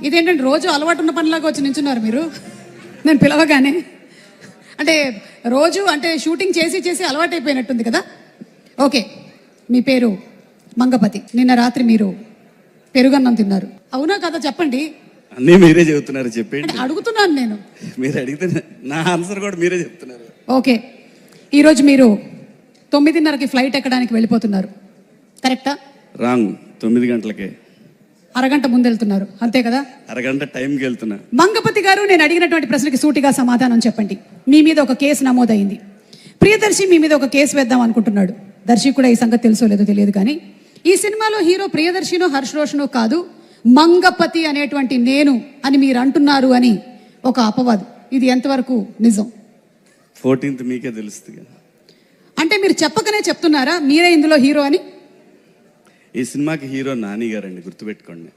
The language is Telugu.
ఇదేంటంటే రోజు అలవాటు ఉన్న పనిలాగా వచ్చి నించున్నారు మీరు నేను పిలవగానే. అంటే రోజు అంటే షూటింగ్ చేసి చేసి అలవాటు అయిపోయినట్టుంది కదా. ఓకే, మీ పేరు మంగపతి. నిన్న రాత్రి మీరు పెరుగన్నం తిన్నారు, అవునా కదా? చెప్పండి. అన్నీ మీరే చెబుతున్నారు, చెప్పండి. అడుగుతున్నాను నేను, మీరు అడిగితే నా ఆన్సర్ కూడా మీరే చెప్తున్నారు. ఓకే, ఈరోజు మీరు 9:30కి ఫ్లైట్ ఎక్కడానికి వెళ్ళిపోతున్నారు, కరెక్టా? రాంగ్. 9 గంటలకే. అరగంట ముందు వెళ్తున్నారు, అంతే కదా? అరగంట టైంకి వెళ్తున్నా. మంగపతి గారు, నేను అడిగినటువంటి ప్రశ్నకి సూటిగా సమాధానం చెప్పండి. మీ మీద ఒక కేసు నమోదైంది. ప్రియదర్శి మీ మీద ఒక కేసు వేద్దాం అనుకుంటున్నాడు. దర్శి కూడా ఈ సంగతి తెలుసో లేదో తెలియదు, కానీ ఈ సినిమాలో హీరో ప్రియదర్శినో హర్ష్ రోషనో కాదు, మంగపతి అనేటువంటి నేను అని మీరు అంటున్నారు అని ఒక అపవాదు. ఇది ఎంతవరకు నిజం? 14th మీకే తెలుస్తుంది. అంటే మీరు చెప్పకనే చెప్తున్నారా మీరే ఇందులో హీరో అని? ఈ సినిమాకి హీరో నాని గారండి, గుర్తుపెట్టుకోండి.